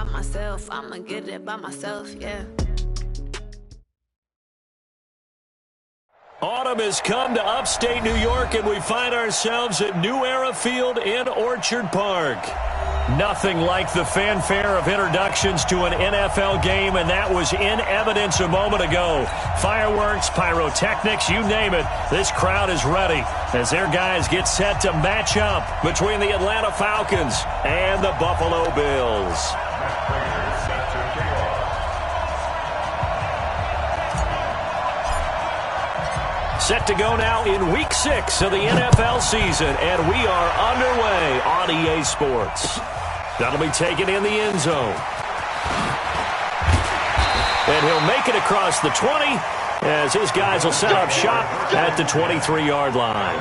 myself. I'ma get it by myself, yeah. Autumn has come to upstate New York, and we find ourselves at New Era Field in Orchard Park. Nothing like the fanfare of introductions to an NFL game, and that was in evidence a moment ago. Fireworks, pyrotechnics, you name it. This crowd is ready as their guys get set to match up between the Atlanta Falcons and the Buffalo Bills. Set to go now in Week 6 of the NFL season, and we are underway on EA Sports. That'll be taken in the end zone. And he'll make it across the 20 as his guys will set up shop at the 23-yard line.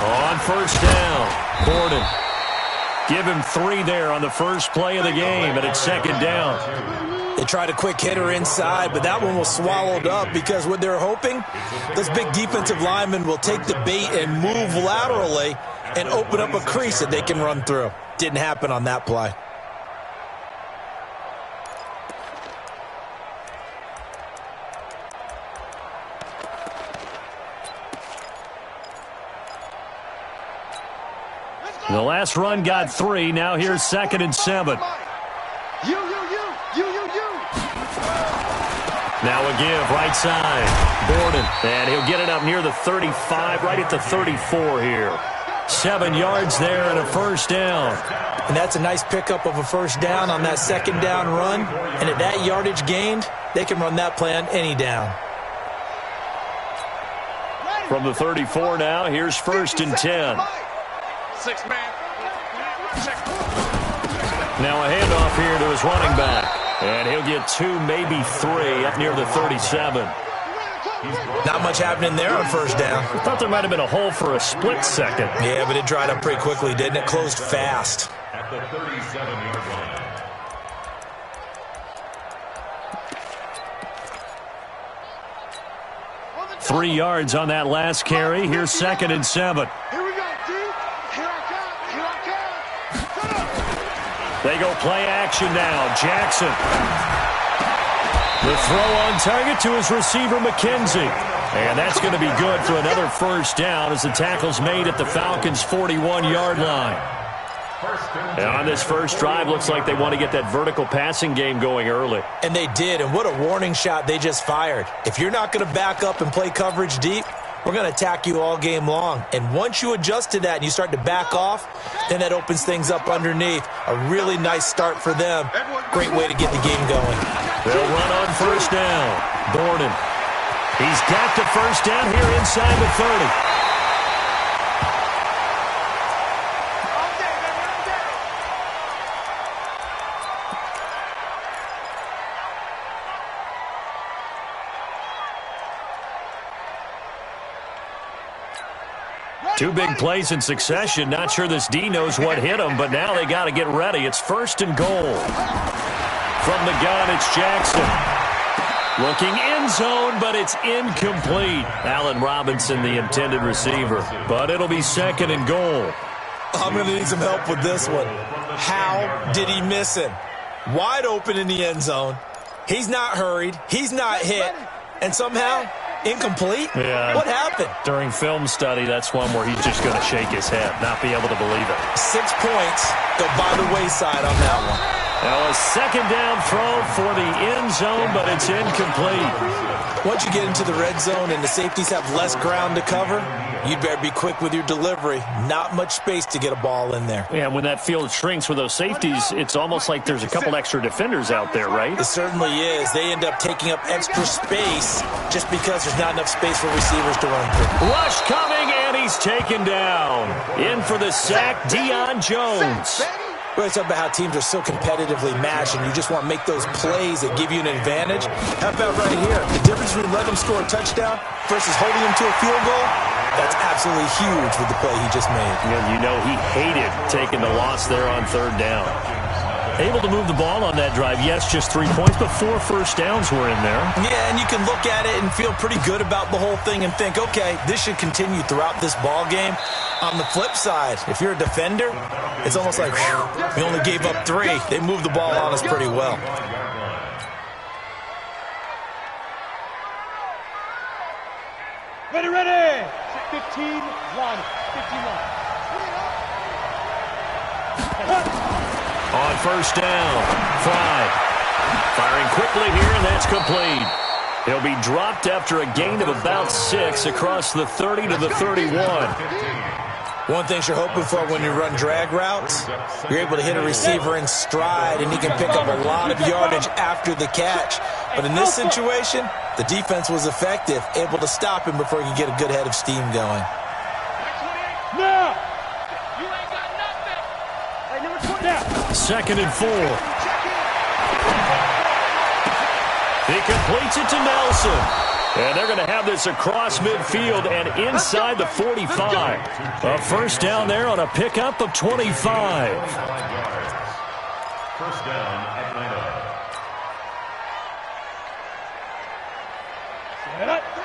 On first down, Gordon. Give him 3 there on the first play of the game, and it's second down. They tried a quick hitter inside, but that one was swallowed up because what they're hoping, this big defensive lineman will take the bait and move laterally and open up a crease that they can run through. Didn't happen on that play. The last run got 3. Now here's 2nd and 7. Now a give, right side. Gordon, and he'll get it up near the 35, right at the 34 here. 7 yards there and a first down. And that's a nice pickup of a first down on that second down run. And at that yardage gained, they can run that play on any down. From the 34 now, here's 1st and 10. 6-man. Now a handoff here to his running back. And he'll get 2, maybe 3 up near the 37. Not much happening there on first down. I thought there might have been a hole for a split second. Yeah, but it dried up pretty quickly, didn't it? Closed fast. At the 37-yard line. Three yards on that last carry. Here's 2nd and 7. Here we go, D. Here I come. They go play action now. Jackson. The throw on target to his receiver, McKenzie. And that's going to be good for another first down as the tackle's made at the Falcons' 41-yard line. And on this first drive, looks like they want to get that vertical passing game going early. And they did, and what a warning shot they just fired. If you're not going to back up and play coverage deep, we're going to attack you all game long. And once you adjust to that and you start to back off, then that opens things up underneath. A really nice start for them. Great way to get the game going. They'll run on first down. Gordon. He's got the first down here inside the 30. Two big plays in succession. Not sure this D knows what hit him, but now they got to get ready. It's 1st and goal. From the gun, it's Jackson. Looking end zone, but it's incomplete. Allen Robinson, the intended receiver. But it'll be 2nd and goal. I'm going to need some help with this one. How did he miss him? Wide open in the end zone. He's not hurried. He's not hit. And somehow, incomplete? Yeah. What happened? During film study, that's one where he's just going to shake his head, not be able to believe it. 6 points go by the wayside on that one. Now a second down throw for the end zone, but it's incomplete. Once you get into the red zone and the safeties have less ground to cover, you'd better be quick with your delivery. Not much space to get a ball in there. Yeah, when that field shrinks with those safeties, it's almost like there's a couple extra defenders out there, right? It certainly is. They end up taking up extra space just because there's not enough space for receivers to run through. Rush coming, and he's taken down. In for the sack, Deion Jones. We always talk about how teams are so competitively matched and you just want to make those plays that give you an advantage. How about right here? The difference between letting him score a touchdown versus holding him to a field goal, that's absolutely huge with the play he just made. And you know he hated taking the loss there on third down. Able to move the ball on that drive. Yes, just 3 points, but 4 first downs were in there. Yeah, and you can look at it and feel pretty good about the whole thing and think, okay, this should continue throughout this ball game. On the flip side, if you're a defender, it's almost like, whew, we only gave up 3. They moved the ball on us pretty well. Ready. 15-1. 15-1. On first down, Fry. Firing quickly here, and that's complete. He'll be dropped after a gain of about 6 across the 30 to the 31. One thing you're hoping for when you run drag routes, you're able to hit a receiver in stride, and he can pick up a lot of yardage after the catch. But in this situation, the defense was effective, able to stop him before he could get a good head of steam going. Now! 2nd and 4. He completes it to Nelson. And they're going to have this across midfield and inside the 45. A first down there on a pickup of 25. First down, Atlanta.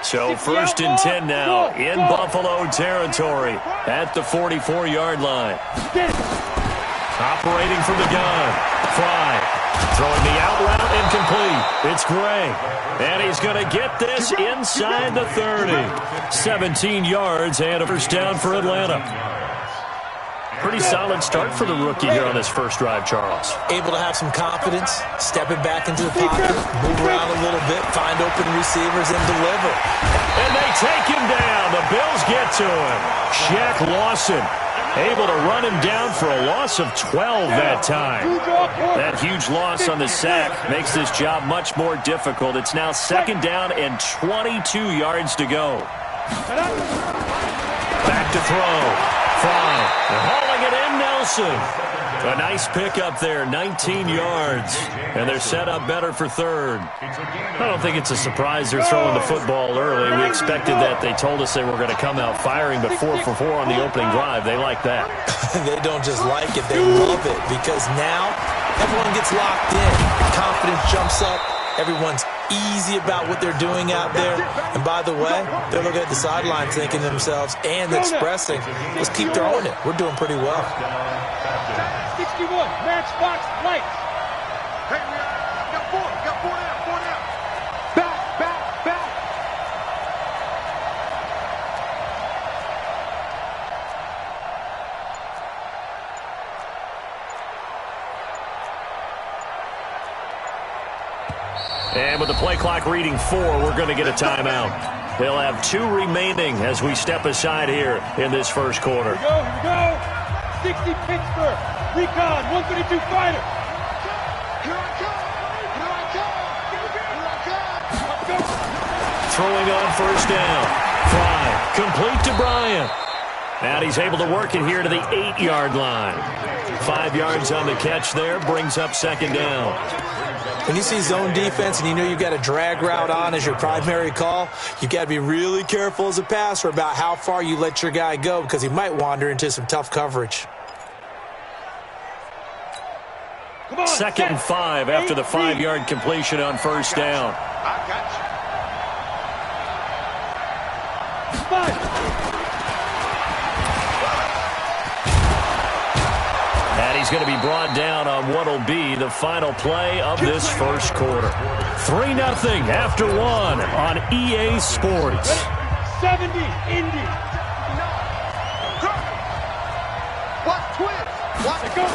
So 1st and 10 now in Buffalo territory at the 44-yard line. Operating from the gun. Fry. Throwing the out route incomplete. It's Gray. And he's going to get this inside the 30. 17 yards and a first down for Atlanta. Pretty solid start for the rookie here on this first drive, Charles. Able to have some confidence, stepping back into the pocket, move around a little bit, find open receivers, and deliver. And they take him down. The Bills get to him. Shaq Lawson able to run him down for a loss of 12 that time. That huge loss on the sack makes this job much more difficult. It's now 2nd down and 22 yards to go. Back to throw. Fry. Hauling it in, Nelson. A nice pickup there, 19 yards. And they're set up better for 3rd. I don't think it's a surprise they're throwing the football early. We expected that. They told us they were going to come out firing, but 4 for 4 on the opening drive. They like that. They don't just like it, they love it, because now everyone gets locked in. Confidence jumps up. Everyone's easy about what they're doing out there. And by the way, they're looking at the sideline thinking to themselves and expressing, let's keep throwing it. We're doing pretty well. 61, matchbox lights. Hey, got 4 down, 4 down. Back. And with the play clock reading 4, we're going to get a timeout. They'll have 2 remaining as we step aside here in this first quarter. Here we go. 60 Pittsburgh. Recon, 132 fighter. Here I come. Throwing on first down. Fry. Complete to Bryant. And he's able to work it here to the 8-yard line. 5 yards on the catch there. Brings up 2nd down. When you see zone defense and you know you've got a drag route on as your primary call, you've got to be really careful as a passer about how far you let your guy go because he might wander into some tough coverage. 2nd and 5 after the 5-yard completion on first down. I got you. 5. And he's going to be brought down on what will be the final play of this first quarter. 3-0 after 1 on EA Sports. 70, Indy. What twist? What to go?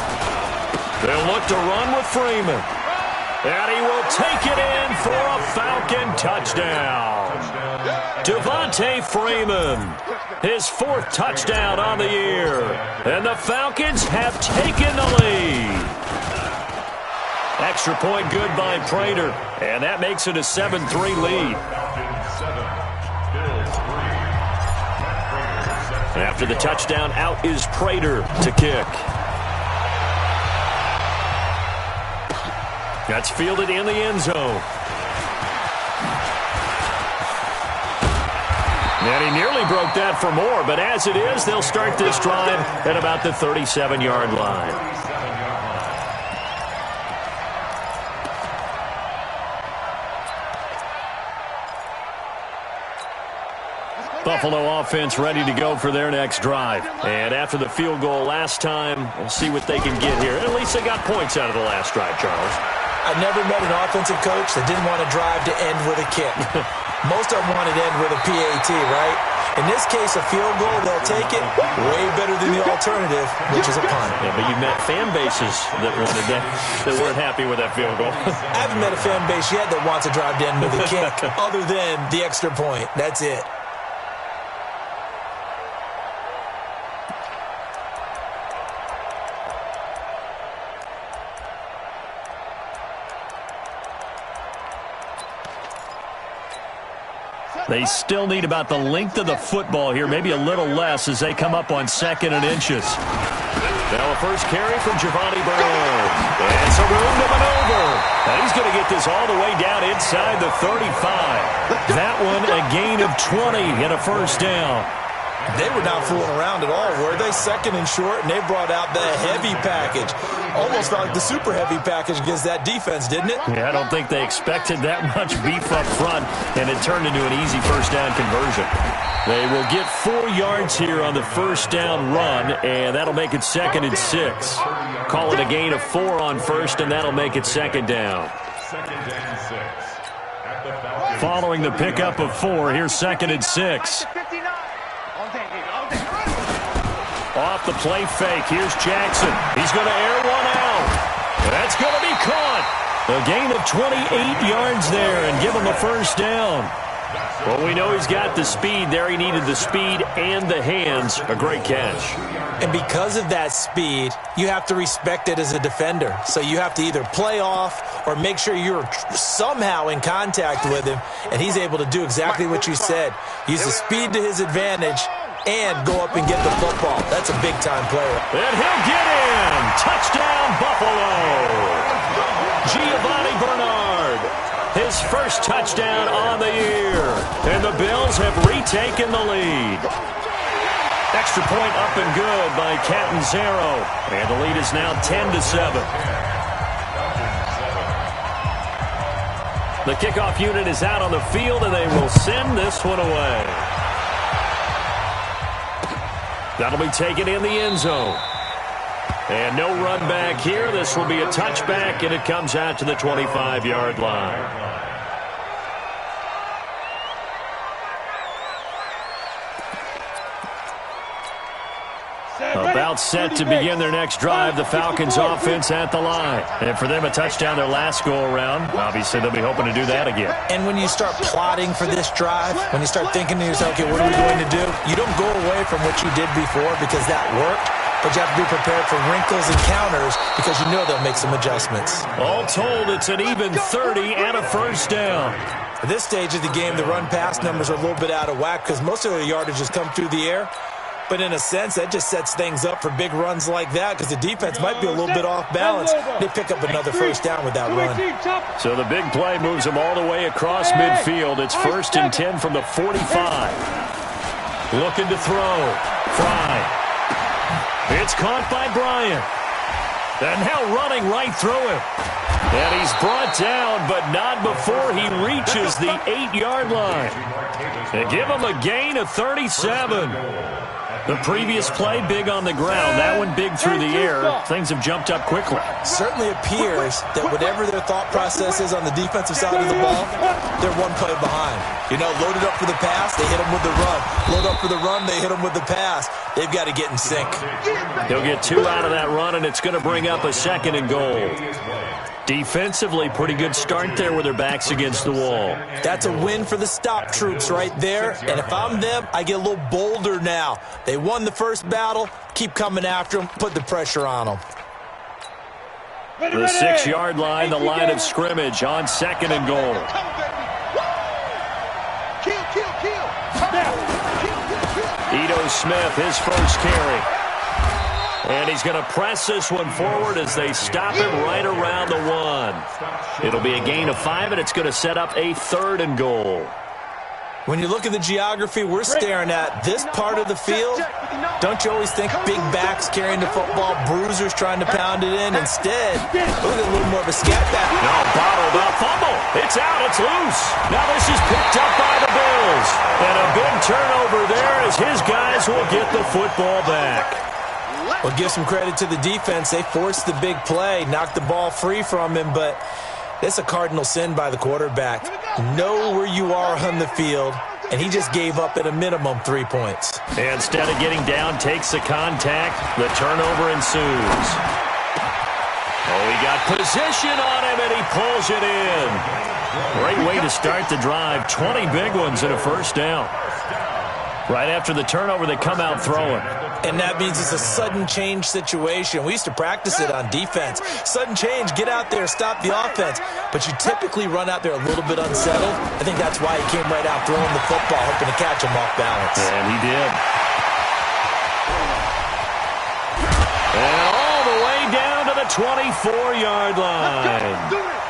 They'll look to run with Freeman. And he will take it in for a Falcon touchdown. Devontae Freeman, his 4th touchdown on the year. And the Falcons have taken the lead. Extra point good by Prater. And that makes it a 7-3 lead. After the touchdown, out is Prater to kick. That's fielded in the end zone. And he nearly broke that for more, but as it is, they'll start this drive at about the 37-yard line. Buffalo offense ready to go for their next drive. And after the field goal last time, we'll see what they can get here. At least they got points out of the last drive, Charles. I never met an offensive coach that didn't want to drive to end with a kick. Most of them wanted to end with a PAT, right? In this case, a field goal, they'll take it. Way better than the alternative, which is a punt. Yeah, but you met fan bases that wanted that weren't happy with that field goal. I haven't met a fan base yet that wants to drive to end with a kick, other than the extra point. That's it. They still need about the length of the football here, maybe a little less as they come up on 2nd and inches. Now a first carry from Giovanni Bernard. And some room to maneuver. And he's going to get this all the way down inside the 35. That one a gain of 20 and a first down. They were not fooling around at all, were they? 2nd and short, and they brought out the heavy package. Almost felt like the super heavy package against that defense, didn't it? Yeah, I don't think they expected that much beef up front, and it turned into an easy first down conversion. They will get 4 yards here on the first down run, and that'll make it 2nd and 6. Call it a gain of 4 on first, and that'll make it 2nd down. Following the pickup of 4, here's 2nd and 6. Off the play fake, here's Jackson. He's going to air one out. That's going to be caught. A gain of 28 yards there and give him a first down. Well, we know he's got the speed there. He needed the speed and the hands. A great catch. And because of that speed, you have to respect it as a defender. So you have to either play off or make sure you're somehow in contact with him. And he's able to do exactly what you said. Use the speed to his advantage and go up and get the football. That's a big-time player. And he'll get in. Touchdown, Buffalo. Giovanni Bernard. His first touchdown on the year. And the Bills have retaken the lead. Extra point up and good by Catanzaro. And the lead is now 10-7. The kickoff unit is out on the field, and they will send this one away. That'll be taken in the end zone. And no run back here. This will be a touchback, and it comes out to the 25-yard line. About set to begin their next drive. The Falcons offense at the line. And for them, a touchdown their last go-around. Obviously, they'll be hoping to do that again. And when you start plotting for this drive, when you start thinking to yourself, okay, what are we going to do? You don't go away from what you did before because that worked. But you have to be prepared for wrinkles and counters because you know they'll make some adjustments. All told, it's an even 30 and a first down. At this stage of the game, the run-pass numbers are a little bit out of whack because most of their yardage has come through the air. But in a sense, that just sets things up for big runs like that because the defense might be a little bit off balance. They pick up another first down with that run. So the big play moves them all the way across midfield. It's 1st and 10 from the 45. Looking to throw. Fry. It's caught by Bryant. And now running right through him. And he's brought down, but not before he reaches the 8-yard line. They give him a gain of 37. The previous play, big on the ground. That one big through the air. Things have jumped up quickly. Certainly appears that whatever their thought process is on the defensive side of the ball, they're one play behind. You know, loaded up for the pass, they hit them with the run. Load up for the run, they hit them with the pass. They've got to get in sync. They'll get 2 out of that run, and it's going to bring up a 2nd and goal. Defensively, pretty good start there with their backs against the wall. That's a win for the stop troops right there. And if I'm them, I get a little bolder now. They won the first battle. Keep coming after them. Put the pressure on them. The 6-yard line, the line of scrimmage on 2nd and goal. Ito Smith, his first carry. And he's going to press this one forward as they stop him right around the 1. It'll be a gain of 5, and it's going to set up a 3rd and goal. When you look at the geography we're staring at, this part of the field, don't you always think big backs carrying the football, bruisers trying to pound it in? Instead, look at a little more of a scat back. No, bottled up, fumble. It's out, it's loose. Now this is picked up by the Bills. And a big turnover there as his guys will get the football back. Well, give some credit to the defense. They forced the big play, knocked the ball free from him, but it's a cardinal sin by the quarterback. Know where you are on the field, and he just gave up at a minimum 3 points. Instead of getting down, takes the contact. The turnover ensues. Oh, he got position on him, and he pulls it in. Great way to start the drive. 20 big ones and a first down. Right after the turnover, they come out throwing. And that means it's a sudden change situation. We used to practice it on defense. Sudden change, get out there, stop the offense. But you typically run out there a little bit unsettled. I think that's why he came right out throwing the football, hoping to catch him off balance. And he did. And all the way down to the 24-yard line.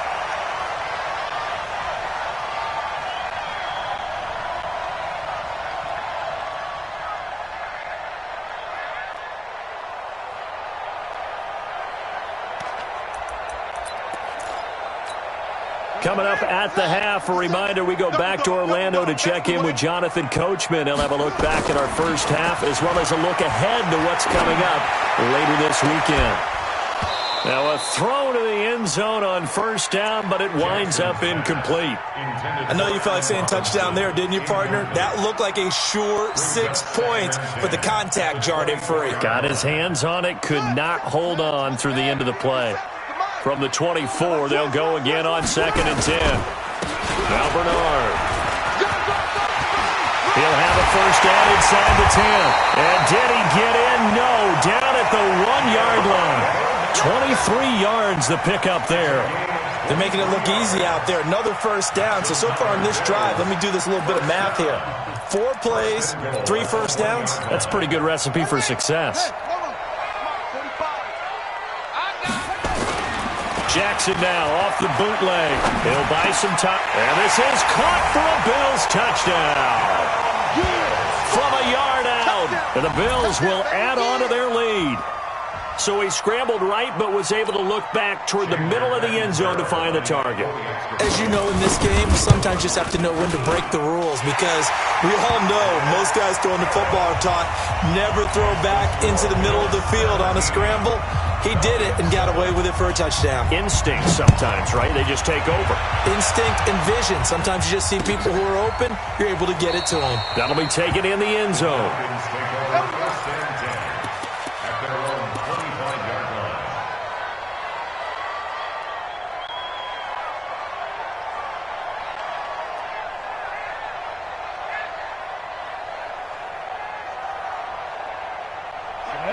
Coming up at the half, a reminder, we go back to Orlando to check in with Jonathan Coachman. He'll have a look back at our first half as well as a look ahead to what's coming up later this weekend. Now a throw to the end zone on first down, but it winds up incomplete. I know you felt like saying touchdown there, didn't you, partner? That looked like a sure 6 points, but the contact jarred it free. Got his hands on it, could not hold on through the end of the play. From the 24, they'll go again on 2nd and 10. Now Bernard. He'll have a first down inside the 10. And did he get in? No, down at the 1-yard line. 23 yards the pickup there. They're making it look easy out there. Another first down. So far on this drive, let me do this little bit of math here. 4 plays, 3 first downs. That's a pretty good recipe for success. Jackson now off the bootleg. He'll buy some time. And this is caught for a Bills touchdown. From a yard out. And the Bills will add on to their lead. So he scrambled right, but was able to look back toward the middle of the end zone to find the target. As you know, in this game, sometimes you just have to know when to break the rules because we all know most guys throwing the football are taught never throw back into the middle of the field on a scramble. He did it and got away with it for a touchdown. Instinct sometimes, right? They just take over. Instinct and vision. Sometimes you just see people who are open, you're able to get it to them. That'll be taken in the end zone.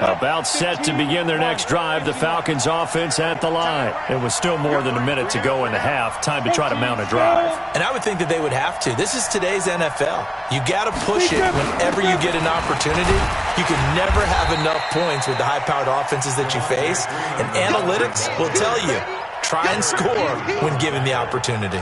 About set to begin their next drive, the Falcons offense at the line. It was still more than a minute to go in the half. Time to try to mount a drive. And I would think that they would have to. This is today's NFL. You got to push it whenever you get an opportunity. You can never have enough points with the high-powered offenses that you face. And analytics will tell you, try and score when given the opportunity.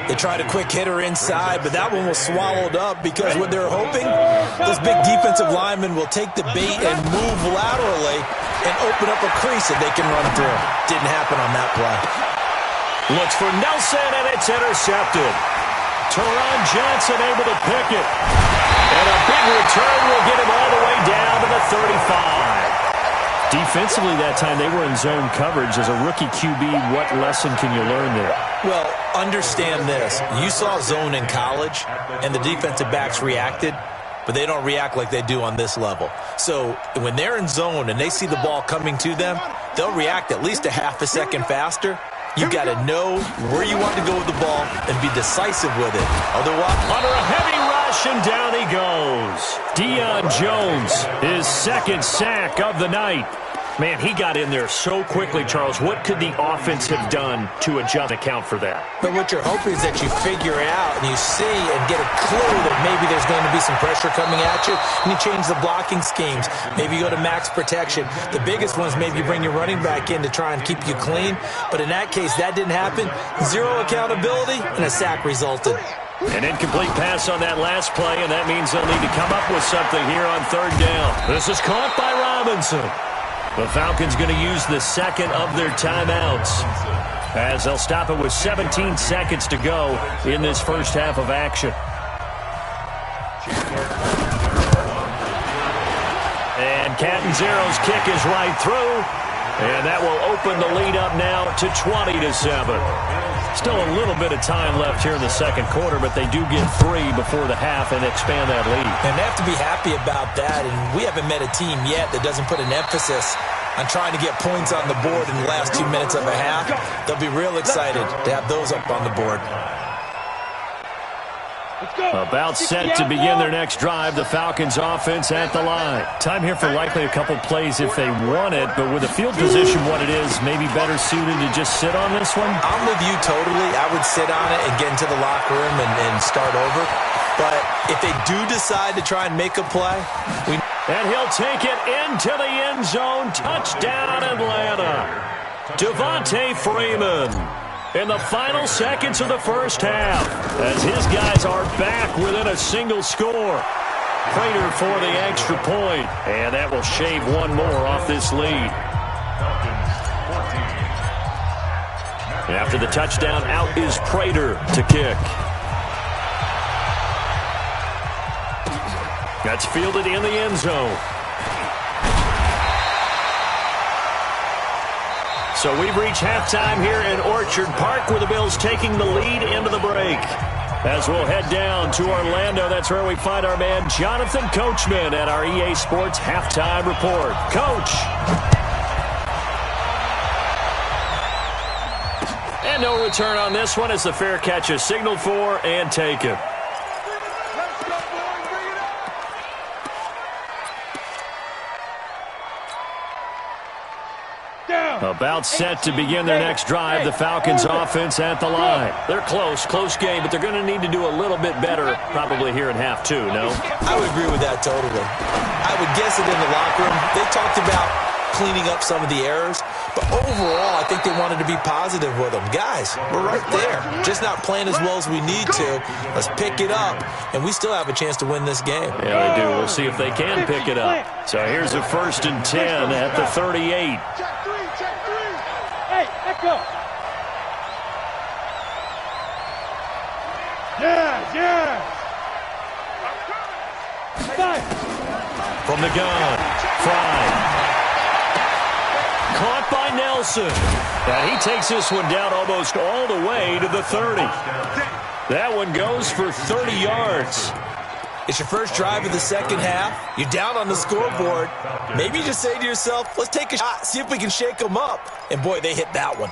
They tried a quick hitter inside, but that one was swallowed up because what they're hoping, those big defensive linemen will take the bait and move laterally and open up a crease that they can run through. Didn't happen on that play. Looks for Nelson, and it's intercepted. Teron Johnson able to pick it. And a big return will get him all the way down to the 35. Defensively that time, they were in zone coverage. As a rookie QB, what lesson can you learn there? Well, understand this. You saw zone in college, and the defensive backs reacted, but they don't react like they do on this level. So when they're in zone and they see the ball coming to them, they'll react at least a half a second faster. You got to know where you want to go with the ball and be decisive with it. Otherwise, under a heavy rush, and down he goes. Deion Jones, his second sack of the night. Man, he got in there so quickly, Charles. What could the offense have done to adjust account for that? But what you're hoping is that you figure out and you see and get a clue that maybe there's going to be some pressure coming at you, and you change the blocking schemes. Maybe you go to max protection. The biggest one is maybe you bring your running back in to try and keep you clean. But in that case, that didn't happen. Zero accountability, and a sack resulted. An incomplete pass on that last play, and that means they'll need to come up with something here on third down. This is caught by Robinson. The Falcons going to use the second of their timeouts, as they'll stop it with 17 seconds to go in this first half of action. And Catanzero's kick is right through, and that will open the lead up now to 20-7. Still a little bit of time left here in the second quarter, but they do get 3 before the half and expand that lead. And they have to be happy about that, and we haven't met a team yet that doesn't put an emphasis on trying to get points on the board in the last 2 minutes of a half. They'll be real excited to have those up on the board. About set to begin their next drive, the Falcons offense at the line. Time here for likely a couple plays if they want it, but with the field position what it is, maybe better suited to just sit on this one? I'm with you totally. I would sit on it and get into the locker room and start over. But if they do decide to try and make a play, and he'll take it into the end zone. Touchdown, Atlanta. Devontae Freeman in the final seconds of the first half, as his guys are back within a single score. Prater for the extra point, and that will shave one more off this lead. After the touchdown, out is Prater to kick. That's fielded in the end zone. So we've reached halftime here in Orchard Park, where the Bills taking the lead into the break. As we'll head down to Orlando, that's where we find our man Jonathan Coachman at our EA Sports Halftime Report. Coach. And no return on this one as the fair catch is signaled for and taken. About set to begin their next drive, the Falcons offense at the line. They're close game, but they're going to need to do a little bit better probably here in half two, no? I would agree with that totally. I would guess it in the locker room. They talked about cleaning up some of the errors, but overall I think they wanted to be positive with them. Guys, we're right there. Just not playing as well as we need to. Let's pick it up, and we still have a chance to win this game. Yeah, they do. We'll see if they can pick it up. So here's a 1st and 10 at the 38. Go. Yeah. From the gun, Fry. Caught by Nelson. And he takes this one down almost all the way to the 30. That one goes for 30 yards. It's your first drive of the second half. You're down on the scoreboard. Maybe you just say to yourself, let's take a shot, see if we can shake them up. And boy, they hit that one.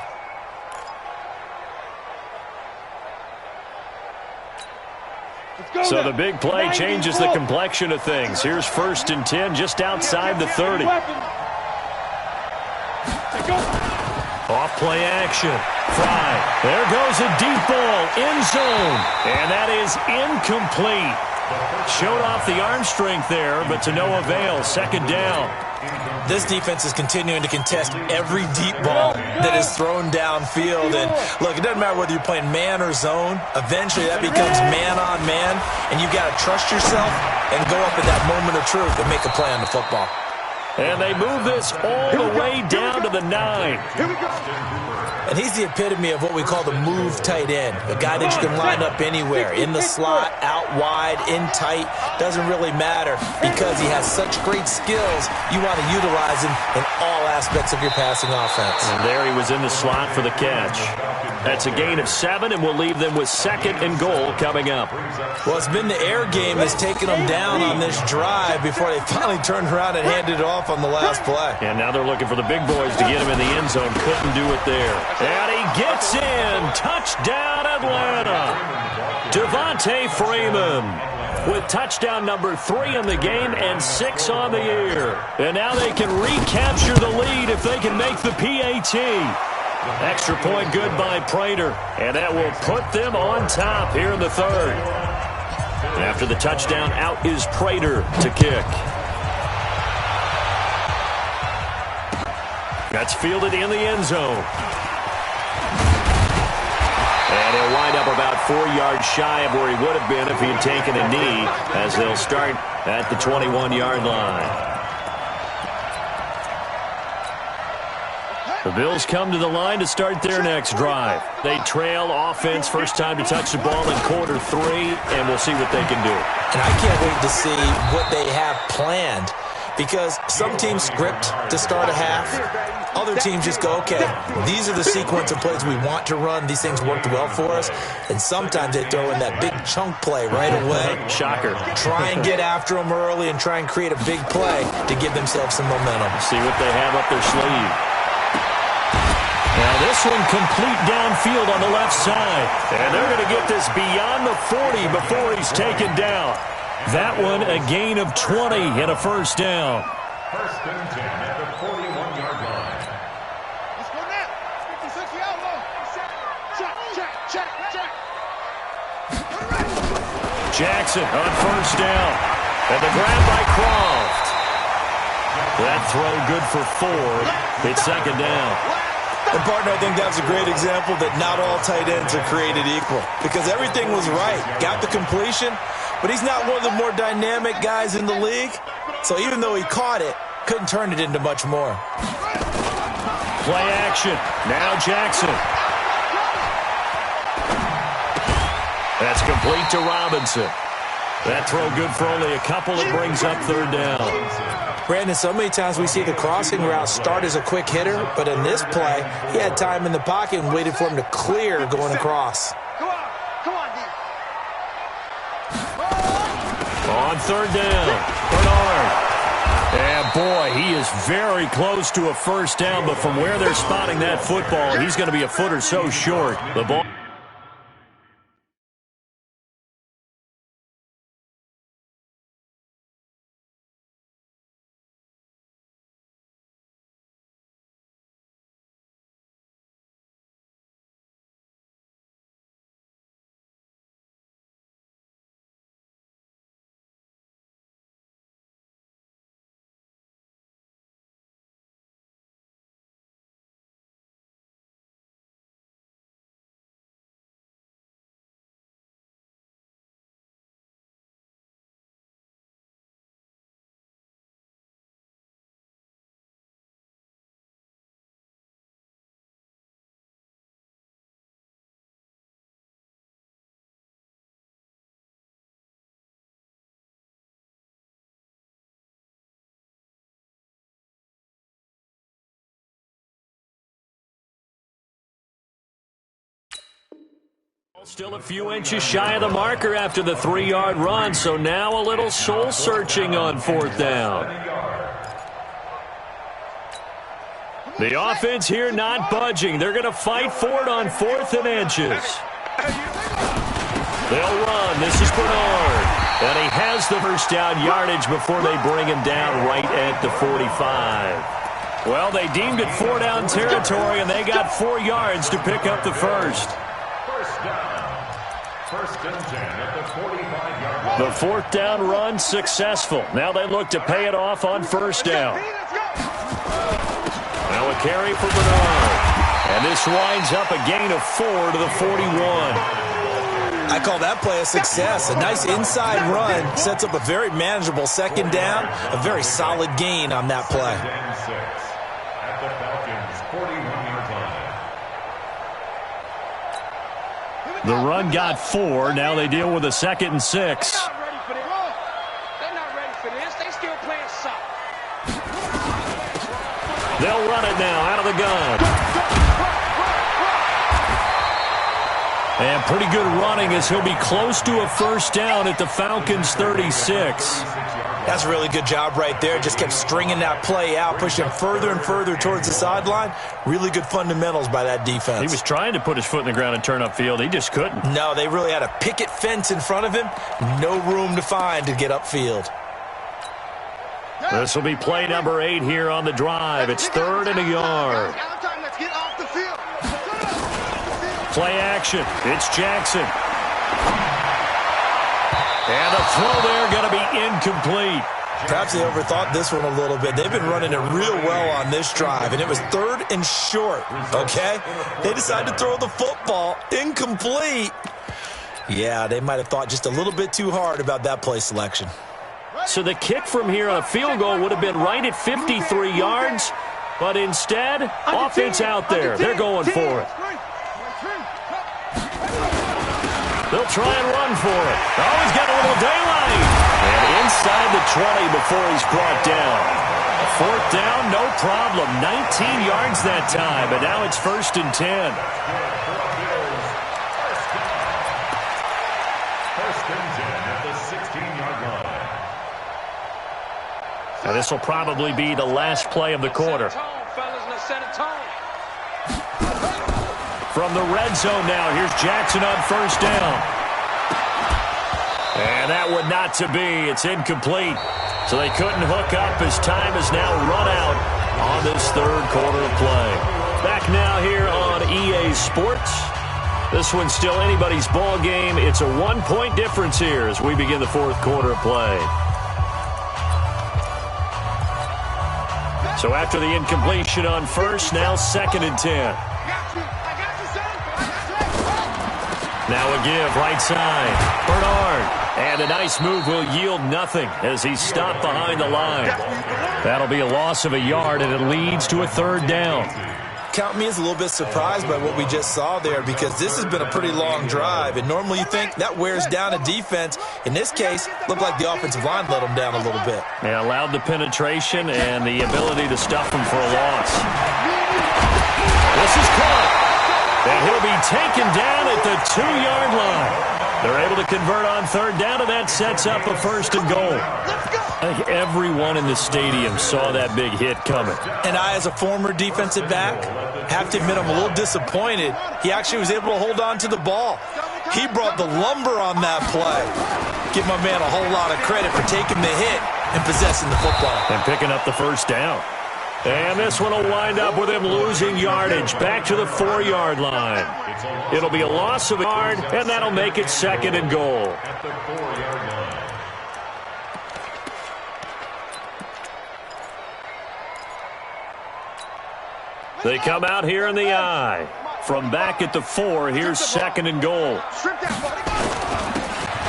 So the big play changes the complexion of things. Here's 1st and 10 just outside the 30. Off play action. Fry. There goes a deep ball. End zone. And that is incomplete. Showed off the arm strength there, but to no avail. 2nd down. This defense is continuing to contest every deep ball that is thrown downfield. And look, it doesn't matter whether you're playing man or zone. Eventually that becomes man on man, and you've got to trust yourself and go up at that moment of truth and make a play on the football. And they move this all the way down to the 9. Here we go. And he's the epitome of what we call the move tight end, a guy that you can line up anywhere, in the slot, out wide, in tight, doesn't really matter because he has such great skills. You want to utilize him in all aspects of your passing offense. And there he was in the slot for the catch. That's a gain of 7, and we'll leave them with 2nd and goal coming up. Well, it's been the air game that's taken them down on this drive before they finally turned around and handed it off on the last play. And now they're looking for the big boys to get him in the end zone. Couldn't do it there. And he gets in. Touchdown, Atlanta. Devontae Freeman with touchdown number 3 in the game and 6 on the year. And now they can recapture the lead if they can make the PAT. Extra point good by Prater, and that will put them on top here in the third. After the touchdown, out is Prater to kick. That's fielded in the end zone. And he'll wind up about 4 yards shy of where he would have been if he had taken a knee, as they'll start at the 21-yard line. The Bills come to the line to start their next drive. They trail offense, first time to touch the ball in quarter 3, and we'll see what they can do. And I can't wait to see what they have planned, because some teams script to start a half. Other teams just go, okay, these are the sequence of plays we want to run. These things worked well for us. And sometimes they throw in that big chunk play right away. Shocker. Try and get after them early and try and create a big play to give themselves some momentum. See what they have up their sleeve. Now this one complete downfield on the left side. And they're going to get this beyond the 40 before he's taken down. That one a gain of 20 and a first down. First and 10 at the 41-yard line. Let's go now. 56 yard line. Check. Jackson on first down. And the grab by Croft. That throw good for 4. It's second down. And, partner, I think that's a great example that not all tight ends are created equal, because everything was right. Got the completion, but he's not one of the more dynamic guys in the league. So even though he caught it, couldn't turn it into much more. Play action. Now Jackson. That's complete to Robinson. That throw good for only a couple. It brings up third down. Brandon, so many times we see the crossing route start as a quick hitter, but in this play, he had time in the pocket and waited for him to clear going across. On third down, Bernard. And boy, he is very close to a first down, but from where they're spotting that football, he's going to be a foot or so short. The ball. Still a few inches shy of the marker after the 3-yard run, so now a little soul-searching on fourth down. The offense here not budging. They're going to fight for it on 4th and inches. They'll run. This is Bernard. And he has the first down yardage before they bring him down right at the 45. Well, they deemed it 4-down territory, and they got 4 yards to pick up the first. First and 10 at the 45-yard line. The 4th down run successful. Now they look to pay it off on first down. Now a carry for Bernard. And this winds up a gain of 4 to the 41. I call that play a success. A nice inside run sets up a very manageable second down. A very solid gain on that play. At the Falcons' 41-yard line. The run got 4. Now they deal with a 2nd and 6. They're not ready for this. They still playing soft. They'll run it now out of the gun. And pretty good running as he'll be close to a first down at the Falcons' 36. That's a really good job right there. Just kept stringing that play out, pushing further and further towards the sideline. Really good fundamentals by that defense. He was trying to put his foot in the ground and turn upfield. He just couldn't. No, they really had a picket fence in front of him. No room to find to get upfield. This will be play number 8 here on the drive. It's 3rd and a yard. Play action. It's Jackson. And the throw there going to be incomplete. Perhaps they overthought this one a little bit. They've been running it real well on this drive, and it was 3rd and short, okay? They decided to throw the football incomplete. Yeah, they might have thought just a little bit too hard about that play selection. So the kick from here on a field goal would have been right at 53 yards, but instead, offense out there. They're going for it. They'll try and run for it. Oh, he's got a little daylight. And inside the 20 before he's brought down. 4th down, no problem. 19 yards that time, but now it's 1st and 10. First and 10 at the 16-yard line. Now this will probably be the last play of the quarter. From the red zone now, here's Jackson on 1st down. And that one not to be. It's incomplete. So they couldn't hook up as time has now run out on this 3rd quarter of play. Back now here on EA Sports. This one's still anybody's ball game. It's a 1-point difference here as we begin the 4th quarter of play. So after the incompletion on 1st, now 2nd and 10. Now a give, right side. Bernard. And a nice move will yield nothing as he's stopped behind the line. That'll be a loss of a yard, and it leads to a 3rd down. Count me as a little bit surprised by what we just saw there, because this has been a pretty long drive, and normally you think that wears down a defense. In this case, looked like the offensive line let them down a little bit. They allowed the penetration and the ability to stuff them for a loss. This is caught. And he'll be taken down at the 2-yard line. They're able to convert on 3rd down, and that sets up a 1st and goal. I think everyone in the stadium saw that big hit coming. And I, as a former defensive back, have to admit I'm a little disappointed. He actually was able to hold on to the ball. He brought the lumber on that play. Give my man a whole lot of credit for taking the hit and possessing the football. And picking up the 1st down. And this one will wind up with him losing yardage back to the 4-yard line. It'll be a loss of a yard, and that'll make it 2nd and goal. At the 4-yard line. They come out here in the I. From back at the 4, here's 2nd and goal.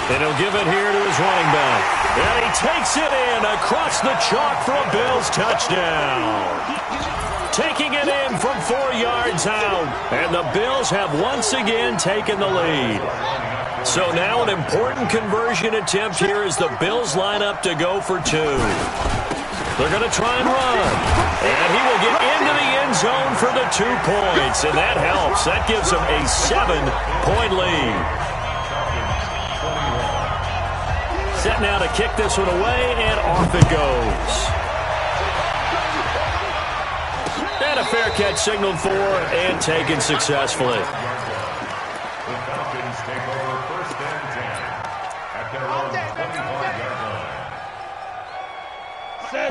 And he'll give it here to his running back. And he takes it in across the chalk for a Bills touchdown. Taking it in from 4 yards out. And the Bills have once again taken the lead. So now an important conversion attempt here as the Bills line up to go for 2. They're going to try and run. And he will get into the end zone for the 2 points. And that helps. That gives them a 7-point lead. Set now to kick this one away, and off it goes. And a fair catch signaled for and taken successfully. The Falcons take over 1st and 10 at their own 25-yard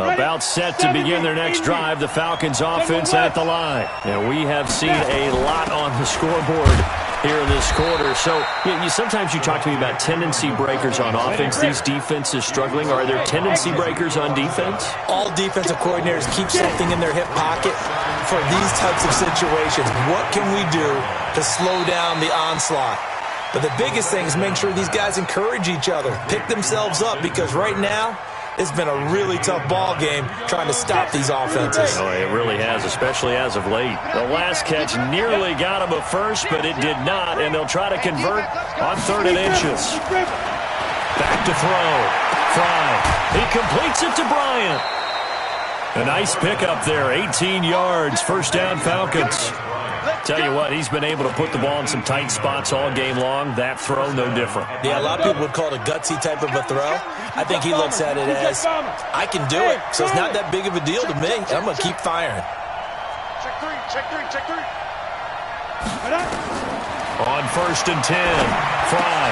line. About set to begin their next drive, the Falcons offense at the line. Now, we have seen a lot on the scoreboard here in this quarter. So sometimes you talk to me about tendency breakers on offense. These defenses struggling. Are there tendency breakers on defense? All defensive coordinators keep something in their hip pocket for these types of situations. What can we do to slow down the onslaught? But the biggest thing is make sure these guys encourage each other, pick themselves up, because right now it's been a really tough ball game trying to stop these offenses. Oh, it really has, especially as of late. The last catch nearly got him a first, but it did not, and they'll try to convert on 3rd and inches. Back to throw. Fry. He completes it to Bryant. A nice pickup there, 18 yards, 1st down Falcons. Tell you what, he's been able to put the ball in some tight spots all game long. That throw, no different. Yeah, a lot of people would call it a gutsy type of a throw. I think he looks at it as, I can do it, so it's not that big of a deal to me. I'm going to keep firing. Check three, check three, check three. On 1st and 10, Fry.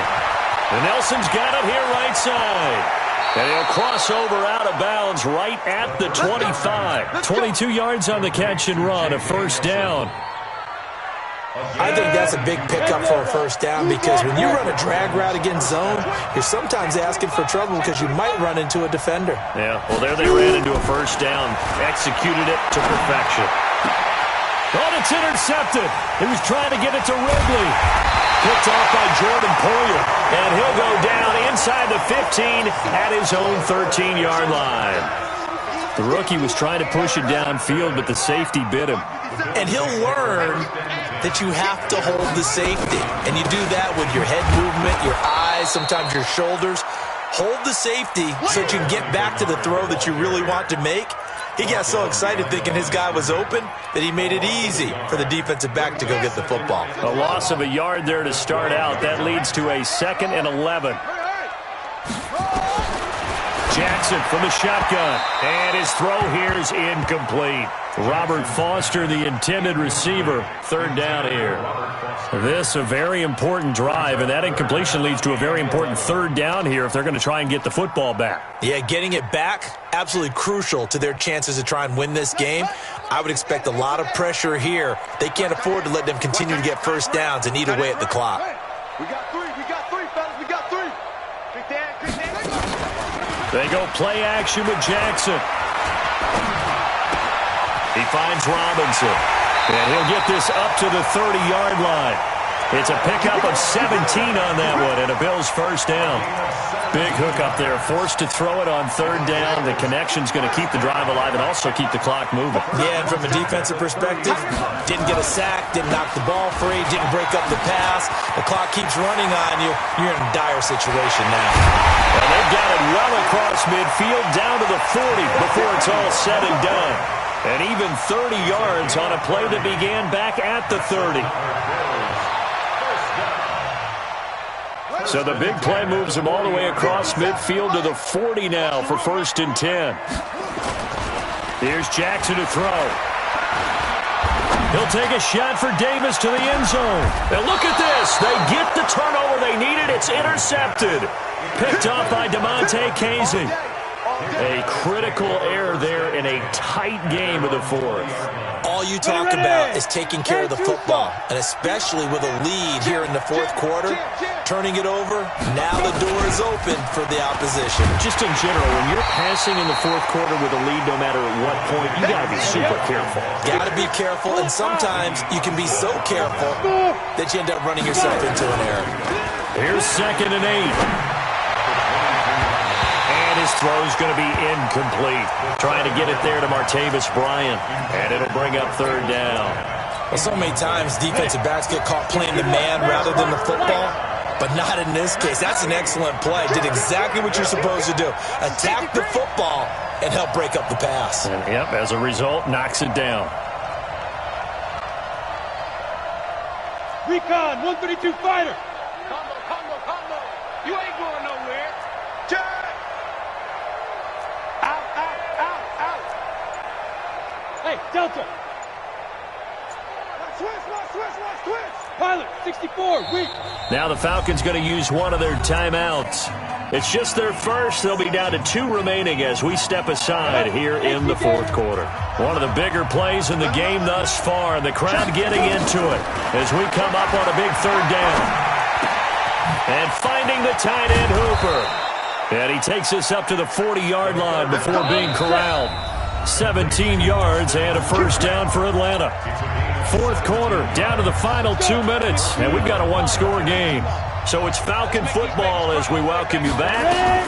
And Nelson's got it here right side. And he'll cross over out of bounds right at the 25. 22 yards on the catch and run, a first down. I think that's a big pickup for a first down because when you run a drag route against zone, you're sometimes asking for trouble because you might run into a defender. Yeah, well, there they ran into a first down, executed it to perfection. Oh, it's intercepted. He was trying to get it to Ridley. Picked off by Jordan Poyer, and he'll go down inside the 15 at his own 13-yard line. The rookie was trying to push it downfield, but the safety bit him. And he'll learn that you have to hold the safety. And you do that with your head movement, your eyes, sometimes your shoulders. Hold the safety so that you can get back to the throw that you really want to make. He got so excited thinking his guy was open that he made it easy for the defensive back to go get the football. A loss of a yard there to start out. That leads to a 2nd and 11. Jackson from the shotgun. And his throw here is incomplete. Robert Foster, the intended receiver. 3rd down here. This a very important drive, and that incompletion leads to a very important 3rd down here if they're going to try and get the football back. Yeah, getting it back, absolutely crucial to their chances to try and win this game. I would expect a lot of pressure here. They can't afford to let them continue to get first downs and eat away at the clock. We got three, fellas, we got three. Quick down. They go play action with Jackson. He finds Robinson, and he'll get this up to the 30-yard line. It's a pickup of 17 on that one, and a Bills first down. Big hook up there, forced to throw it on 3rd down. The connection's going to keep the drive alive and also keep the clock moving. Yeah, and from a defensive perspective, didn't get a sack, didn't knock the ball free, didn't break up the pass. The clock keeps running on you. You're in a dire situation now. And they've got it well across midfield, down to the 40 before it's all said and done. And even 30 yards on a play that began back at the 30. So the big play moves him all the way across midfield to the 40 now for 1st and 10. Here's Jackson to throw. He'll take a shot for Davis to the end zone. And look at this. They get the turnover they needed. It's intercepted. Picked off by DeMonte Casey. A critical error there in a tight game of the 4th. All you talk about is taking care of the football, and especially with a lead here in the 4th quarter, turning it over, now the door is open for the opposition. Just in general, when you're passing in the 4th quarter with a lead, no matter at what point, you got to be super careful. Got to be careful, and sometimes you can be so careful that you end up running yourself into an error. Here's 2nd and 8. His throw's going to be incomplete. Trying to get it there to Martavis Bryant. And it'll bring up 3rd down. Well, so many times defensive backs get caught playing the man rather than the football. But not in this case. That's an excellent play. Did exactly what you're supposed to do. Attack the football and help break up the pass. And, yep, as a result, knocks it down. Recon, 132 fighter. Combo. You ain't going nowhere. Turn. Out. Hey, Delta. Switch. Pilot, 64, weak. Now the Falcons going to use one of their timeouts. It's just their first. They'll be down to 2 remaining as we step aside here in the 4th quarter. One of the bigger plays in the game thus far. The crowd getting into it as we come up on a big 3rd down. And finding the tight end Hooper. And he takes us up to the 40-yard line before being corralled. 17 yards and a first down for Atlanta. 4th quarter, down to the final 2 minutes, and we've got a 1-score game. So it's Falcon football as we welcome you back.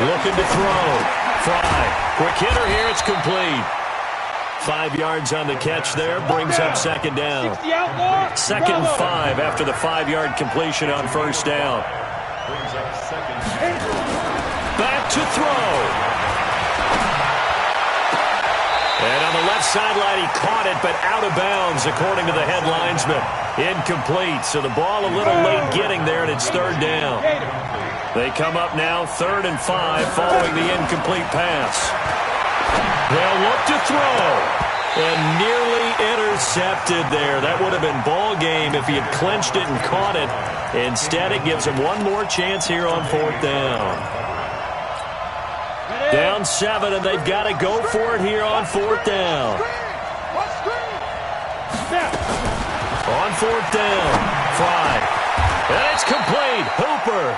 Looking to throw. Fry. Quick hitter here, it's complete. 5 yards on the catch there, brings up 2nd down. 2nd and 5 after the 5-yard completion on 1st down. Back to throw. And on the left sideline, he caught it, but out of bounds, according to the head linesman. Incomplete, so the ball a little late getting there, and it's third down. They come up now 3rd and 5 following the incomplete pass. They'll look to throw. And nearly intercepted there. That would have been ball game if he had clinched it and caught it. Instead, it gives him one more chance here on 4th down. Down 7, and they've got to go for it here on 4th down. On 4th down, Fry. And it's complete. Hooper.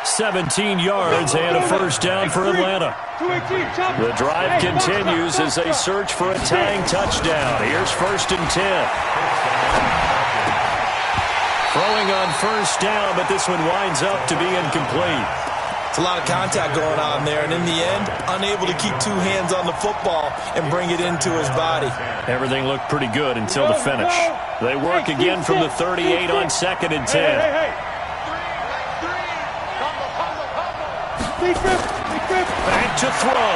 17 yards and a first down for Atlanta. The drive continues as they search for a tying touchdown. Here's 1st and 10. Throwing on 1st down, but this one winds up to be incomplete. It's a lot of contact going on there, and in the end, unable to keep 2 hands on the football and bring it into his body. Everything looked pretty good until the finish. They work again from the 38 on 2nd and 10. Back to throw.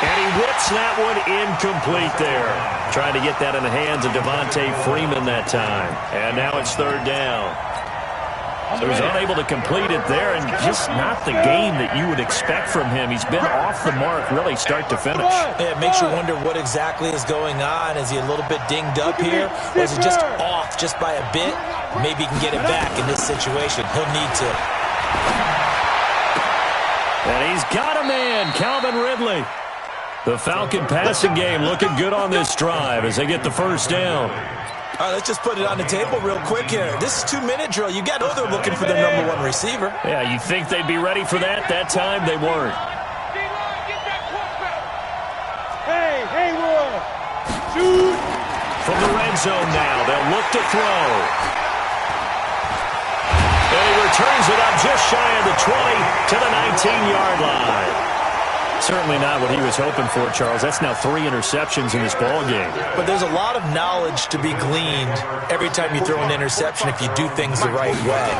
And he whips that one incomplete there. Trying to get that in the hands of Devontae Freeman that time. And now it's 3rd down. So he's unable to complete it there, and just not the game that you would expect from him. He's been off the mark really start to finish. Yeah, it makes you wonder what exactly is going on. Is he a little bit dinged up here? Or is he just off just by a bit? Maybe he can get it back in this situation. He'll need to. And he's got a man, Calvin Ridley. The Falcon passing game looking good on this drive as they get the first down. All right, let's just put it on the table real quick here. This is 2-minute drill. You got to know they're looking for their #1 receiver. Yeah, you think they'd be ready for that? That time they weren't. Hey, Hayward! Shoot! From the red zone now, they'll look to throw. And he returns it up just shy of the 20 to the 19-yard line. Certainly not what he was hoping for, Charles. That's now 3 interceptions in this ball game. But there's a lot of knowledge to be gleaned every time you throw an interception if you do things the right way.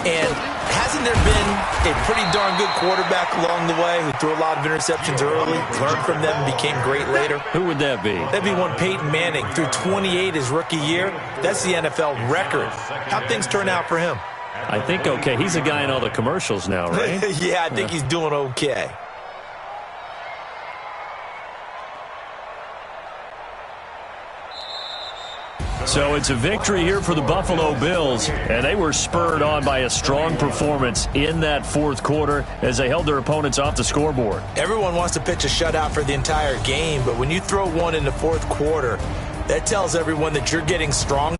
And hasn't there been a pretty darn good quarterback along the way who threw a lot of interceptions early, learned from them, and became great later? Who would that be? That'd be one Peyton Manning. Threw 28 his rookie year. That's the NFL record. How'd things turn out for him? I think okay. He's a guy in all the commercials now, right? Yeah, I think he's doing okay. So it's a victory here for the Buffalo Bills, and they were spurred on by a strong performance in that 4th quarter as they held their opponents off the scoreboard. Everyone wants to pitch a shutout for the entire game, but when you throw one in the 4th quarter, that tells everyone that you're getting strong.